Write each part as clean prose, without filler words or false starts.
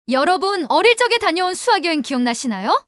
여러분, 어릴 적에 다녀온 수학여행 기억나시나요?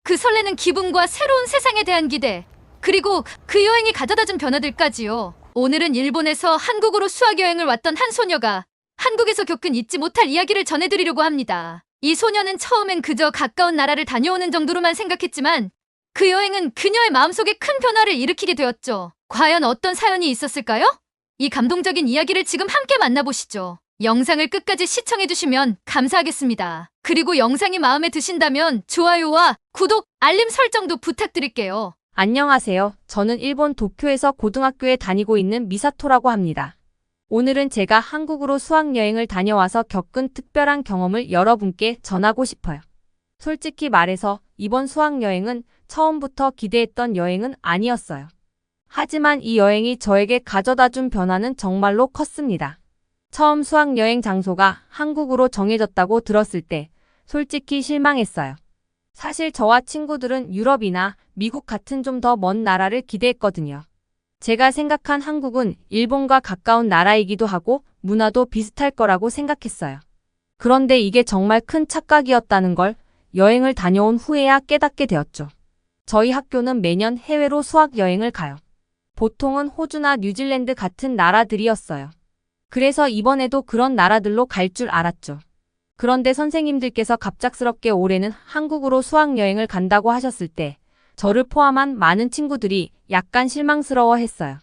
그 설레는 기분과 새로운 세상에 대한 기대, 그리고 그 여행이 가져다준 변화들까지요. 오늘은 일본에서 한국으로 수학여행을 왔던 한 소녀가 한국에서 겪은 잊지 못할 이야기를 전해드리려고 합니다. 이 소녀는 처음엔 그저 가까운 나라를 다녀오는 정도로만 생각했지만 그 여행은 그녀의 마음속에 큰 변화를 일으키게 되었죠. 과연 어떤 사연이 있었을까요? 이 감동적인 이야기를 지금 함께 만나보시죠. 영상을 끝까지 시청해주시면 감사하겠습니다. 그리고 영상이 마음에 드신다면 좋아요와 구독, 알림 설정도 부탁드릴게요. 안녕하세요. 저는 일본 도쿄에서 고등학교에 다니고 있는 미사토라고 합니다. 오늘은 제가 한국으로 수학여행을 다녀와서 겪은 특별한 경험을 여러분께 전하고 싶어요. 솔직히 말해서 이번 수학여행은 처음부터 기대했던 여행은 아니었어요. 하지만 이 여행이 저에게 가져다준 변화는 정말로 컸습니다. 처음 수학여행 장소가 한국으로 정해졌다고 들었을 때 솔직히 실망했어요. 사실 저와 친구들은 유럽이나 미국 같은 좀 더 먼 나라를 기대했거든요. 제가 생각한 한국은 일본과 가까운 나라이기도 하고 문화도 비슷할 거라고 생각했어요. 그런데 이게 정말 큰 착각이었다는 걸 여행을 다녀온 후에야 깨닫게 되었죠. 저희 학교는 매년 해외로 수학여행을 가요. 보통은 호주나 뉴질랜드 같은 나라들이었어요. 그래서 이번에도 그런 나라들로 갈 줄 알았죠. 그런데 선생님들께서 갑작스럽게 올해는 한국으로 수학여행을 간다고 하셨을 때 저를 포함한 많은 친구들이 약간 실망스러워했어요.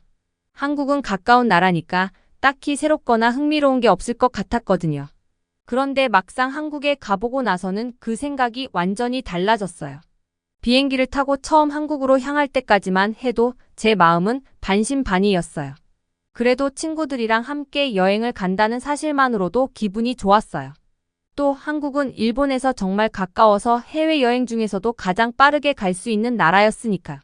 한국은 가까운 나라니까 딱히 새롭거나 흥미로운 게 없을 것 같았거든요. 그런데 막상 한국에 가보고 나서는 그 생각이 완전히 달라졌어요. 비행기를 타고 처음 한국으로 향할 때까지만 해도 제 마음은 반신반의였어요. 그래도 친구들이랑 함께 여행을 간다는 사실만으로도 기분이 좋았어요. 또 한국은 일본에서 정말 가까워서 해외여행 중에서도 가장 빠르게 갈 수 있는 나라였으니까요.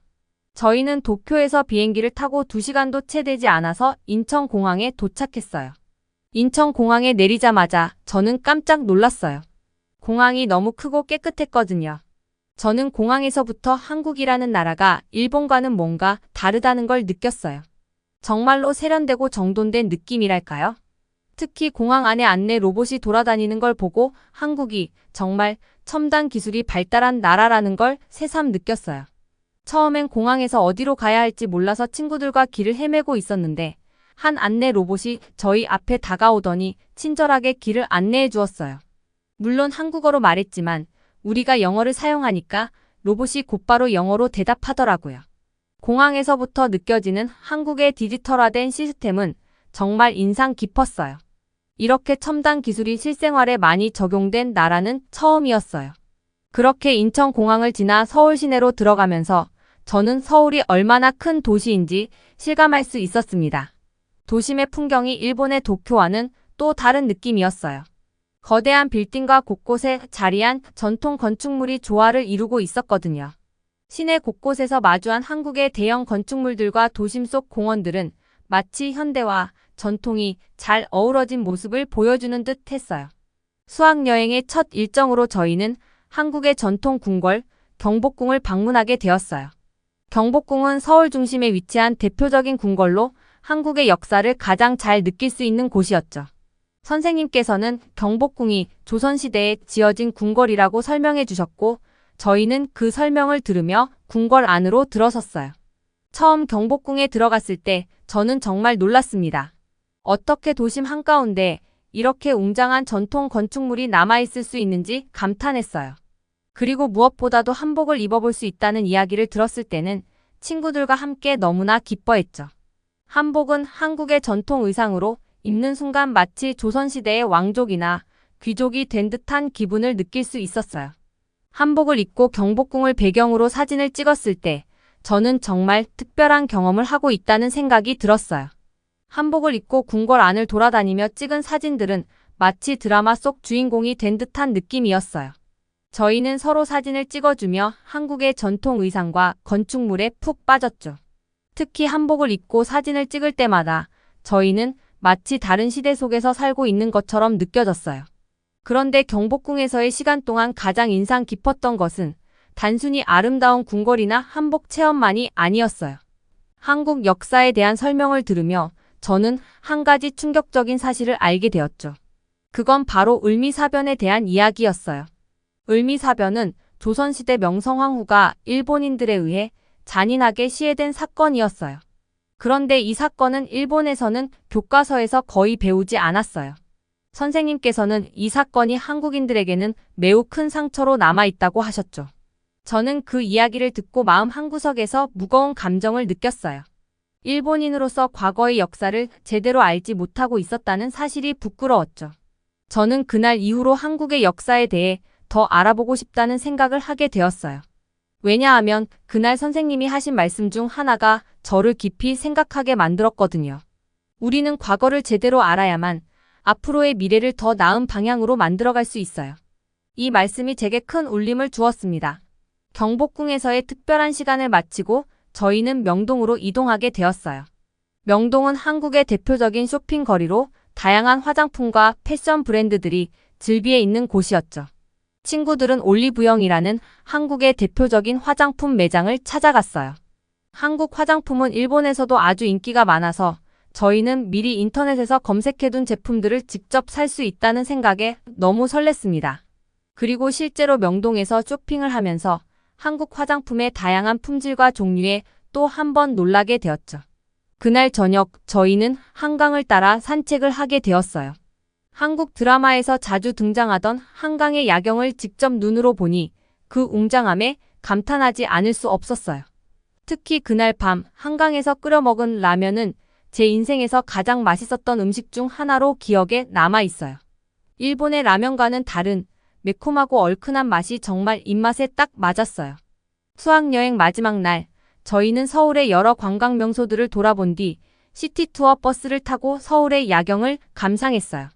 저희는 도쿄에서 비행기를 타고 2시간도 채 되지 않아서 인천공항에 도착했어요. 인천공항에 내리자마자 저는 깜짝 놀랐어요. 공항이 너무 크고 깨끗했거든요. 저는 공항에서부터 한국이라는 나라가 일본과는 뭔가 다르다는 걸 느꼈어요. 정말로 세련되고 정돈된 느낌이랄까요? 특히 공항 안에 안내 로봇이 돌아다니는 걸 보고 한국이 정말 첨단 기술이 발달한 나라라는 걸 새삼 느꼈어요. 처음엔 공항에서 어디로 가야 할지 몰라서 친구들과 길을 헤매고 있었는데 한 안내 로봇이 저희 앞에 다가오더니 친절하게 길을 안내해 주었어요. 물론 한국어로 말했지만 우리가 영어를 사용하니까 로봇이 곧바로 영어로 대답하더라고요. 공항에서부터 느껴지는 한국의 디지털화된 시스템은 정말 인상 깊었어요. 이렇게 첨단 기술이 실생활에 많이 적용된 나라는 처음이었어요. 그렇게 인천공항을 지나 서울 시내로 들어가면서 저는 서울이 얼마나 큰 도시인지 실감할 수 있었습니다. 도심의 풍경이 일본의 도쿄와는 또 다른 느낌이었어요. 거대한 빌딩과 곳곳에 자리한 전통 건축물이 조화를 이루고 있었거든요. 시내 곳곳에서 마주한 한국의 대형 건축물들과 도심 속 공원들은 마치 현대와 전통이 잘 어우러진 모습을 보여주는 듯 했어요. 수학여행의 첫 일정으로 저희는 한국의 전통 궁궐, 경복궁을 방문하게 되었어요. 경복궁은 서울 중심에 위치한 대표적인 궁궐로 한국의 역사를 가장 잘 느낄 수 있는 곳이었죠. 선생님께서는 경복궁이 조선시대에 지어진 궁궐이라고 설명해 주셨고 저희는 그 설명을 들으며 궁궐 안으로 들어섰어요. 처음 경복궁에 들어갔을 때 저는 정말 놀랐습니다. 어떻게 도심 한가운데 이렇게 웅장한 전통 건축물이 남아있을 수 있는지 감탄했어요. 그리고 무엇보다도 한복을 입어볼 수 있다는 이야기를 들었을 때는 친구들과 함께 너무나 기뻐했죠. 한복은 한국의 전통 의상으로 입는 순간 마치 조선시대의 왕족이나 귀족이 된 듯한 기분을 느낄 수 있었어요. 한복을 입고 경복궁을 배경으로 사진을 찍었을 때 저는 정말 특별한 경험을 하고 있다는 생각이 들었어요. 한복을 입고 궁궐 안을 돌아다니며 찍은 사진들은 마치 드라마 속 주인공이 된 듯한 느낌이었어요. 저희는 서로 사진을 찍어주며 한국의 전통 의상과 건축물에 푹 빠졌죠. 특히 한복을 입고 사진을 찍을 때마다 저희는 마치 다른 시대 속에서 살고 있는 것처럼 느껴졌어요. 그런데 경복궁에서의 시간 동안 가장 인상 깊었던 것은 단순히 아름다운 궁궐이나 한복 체험만이 아니었어요. 한국 역사에 대한 설명을 들으며 저는 한 가지 충격적인 사실을 알게 되었죠. 그건 바로 을미사변에 대한 이야기였어요. 을미사변은 조선시대 명성황후가 일본인들에 의해 잔인하게 시해된 사건이었어요. 그런데 이 사건은 일본에서는 교과서에서 거의 배우지 않았어요. 선생님께서는 이 사건이 한국인들에게는 매우 큰 상처로 남아있다고 하셨죠. 저는 그 이야기를 듣고 마음 한구석에서 무거운 감정을 느꼈어요. 일본인으로서 과거의 역사를 제대로 알지 못하고 있었다는 사실이 부끄러웠죠. 저는 그날 이후로 한국의 역사에 대해 더 알아보고 싶다는 생각을 하게 되었어요. 왜냐하면 그날 선생님이 하신 말씀 중 하나가 저를 깊이 생각하게 만들었거든요. 우리는 과거를 제대로 알아야만 앞으로의 미래를 더 나은 방향으로 만들어갈 수 있어요. 이 말씀이 제게 큰 울림을 주었습니다. 경복궁에서의 특별한 시간을 마치고 저희는 명동으로 이동하게 되었어요. 명동은 한국의 대표적인 쇼핑거리로 다양한 화장품과 패션 브랜드들이 즐비해 있는 곳이었죠. 친구들은 올리브영이라는 한국의 대표적인 화장품 매장을 찾아갔어요. 한국 화장품은 일본에서도 아주 인기가 많아서 저희는 미리 인터넷에서 검색해둔 제품들을 직접 살 수 있다는 생각에 너무 설렜습니다. 그리고 실제로 명동에서 쇼핑을 하면서 한국 화장품의 다양한 품질과 종류에 또 한 번 놀라게 되었죠. 그날 저녁 저희는 한강을 따라 산책을 하게 되었어요. 한국 드라마에서 자주 등장하던 한강의 야경을 직접 눈으로 보니 그 웅장함에 감탄하지 않을 수 없었어요. 특히 그날 밤 한강에서 끓여 먹은 라면은 제 인생에서 가장 맛있었던 음식 중 하나로 기억에 남아 있어요. 일본의 라면과는 다른 매콤하고 얼큰한 맛이 정말 입맛에 딱 맞았어요. 수학여행 마지막 날, 저희는 서울의 여러 관광 명소들을 돌아본 뒤 시티투어 버스를 타고 서울의 야경을 감상했어요.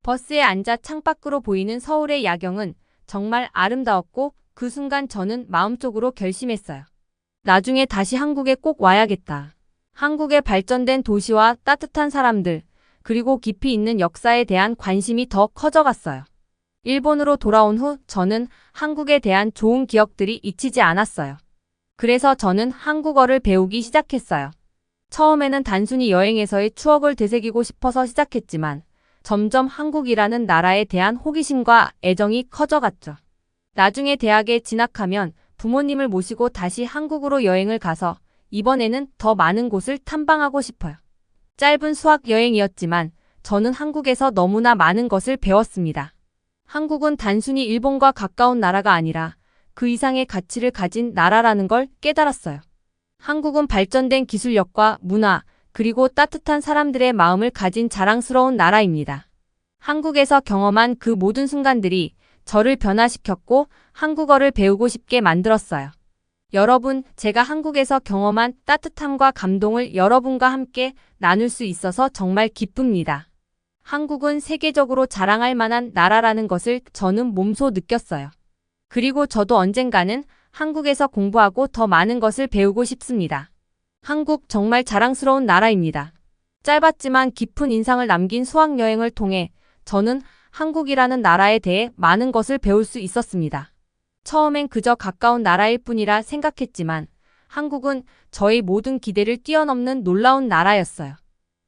버스에 앉아 창밖으로 보이는 서울의 야경은 정말 아름다웠고 그 순간 저는 마음속으로 결심했어요. 나중에 다시 한국에 꼭 와야겠다. 한국의 발전된 도시와 따뜻한 사람들, 그리고 깊이 있는 역사에 대한 관심이 더 커져갔어요. 일본으로 돌아온 후 저는 한국에 대한 좋은 기억들이 잊히지 않았어요. 그래서 저는 한국어를 배우기 시작했어요. 처음에는 단순히 여행에서의 추억을 되새기고 싶어서 시작했지만 점점 한국이라는 나라에 대한 호기심과 애정이 커져갔죠. 나중에 대학에 진학하면 부모님을 모시고 다시 한국으로 여행을 가서 이번에는 더 많은 곳을 탐방하고 싶어요. 짧은 수학 여행이었지만 저는 한국에서 너무나 많은 것을 배웠습니다. 한국은 단순히 일본과 가까운 나라가 아니라 그 이상의 가치를 가진 나라라는 걸 깨달았어요. 한국은 발전된 기술력과 문화, 그리고 따뜻한 사람들의 마음을 가진 자랑스러운 나라입니다. 한국에서 경험한 그 모든 순간들이 저를 변화시켰고 한국어를 배우고 싶게 만들었어요. 여러분, 제가 한국에서 경험한 따뜻함과 감동을 여러분과 함께 나눌 수 있어서 정말 기쁩니다. 한국은 세계적으로 자랑할 만한 나라라는 것을 저는 몸소 느꼈어요. 그리고 저도 언젠가는 한국에서 공부하고 더 많은 것을 배우고 싶습니다. 한국 정말 자랑스러운 나라입니다. 짧았지만 깊은 인상을 남긴 수학여행을 통해 저는 한국이라는 나라에 대해 많은 것을 배울 수 있었습니다. 처음엔 그저 가까운 나라일 뿐이라 생각했지만 한국은 저의 모든 기대를 뛰어넘는 놀라운 나라였어요.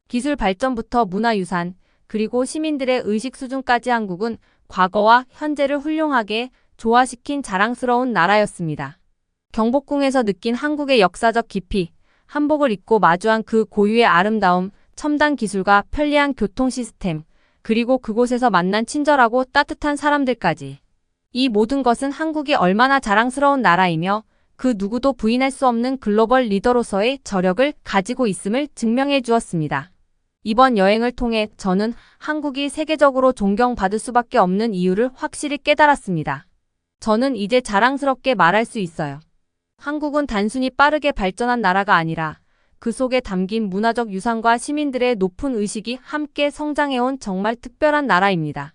기술 발전부터 문화유산, 그리고 시민들의 의식 수준까지 한국은 과거와 현재를 훌륭하게 조화시킨 자랑스러운 나라였습니다. 경복궁에서 느낀 한국의 역사적 깊이, 한복을 입고 마주한 그 고유의 아름다움, 첨단 기술과 편리한 교통 시스템, 그리고 그곳에서 만난 친절하고 따뜻한 사람들까지. 이 모든 것은 한국이 얼마나 자랑스러운 나라이며 그 누구도 부인할 수 없는 글로벌 리더로서의 저력을 가지고 있음을 증명해 주었습니다. 이번 여행을 통해 저는 한국이 세계적으로 존경받을 수밖에 없는 이유를 확실히 깨달았습니다. 저는 이제 자랑스럽게 말할 수 있어요. 한국은 단순히 빠르게 발전한 나라가 아니라 그 속에 담긴 문화적 유산과 시민들의 높은 의식이 함께 성장해온 정말 특별한 나라입니다.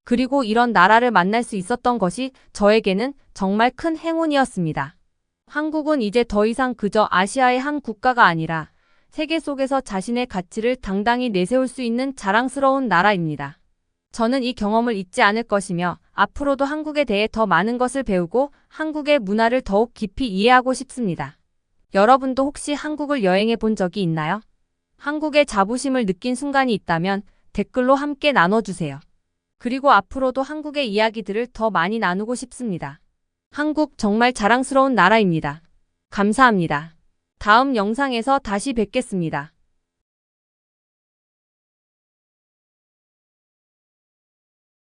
그리고 이런 나라를 만날 수 있었던 것이 저에게는 정말 큰 행운이었습니다. 한국은 이제 더 이상 그저 아시아의 한 국가가 아니라 세계 속에서 자신의 가치를 당당히 내세울 수 있는 자랑스러운 나라입니다. 저는 이 경험을 잊지 않을 것이며 앞으로도 한국에 대해 더 많은 것을 배우고 한국의 문화를 더욱 깊이 이해하고 싶습니다. 여러분도 혹시 한국을 여행해 본 적이 있나요? 한국의 자부심을 느낀 순간이 있다면 댓글로 함께 나눠주세요. 그리고 앞으로도 한국의 이야기들을 더 많이 나누고 싶습니다. 한국 정말 자랑스러운 나라입니다. 감사합니다. 다음 영상에서 다시 뵙겠습니다.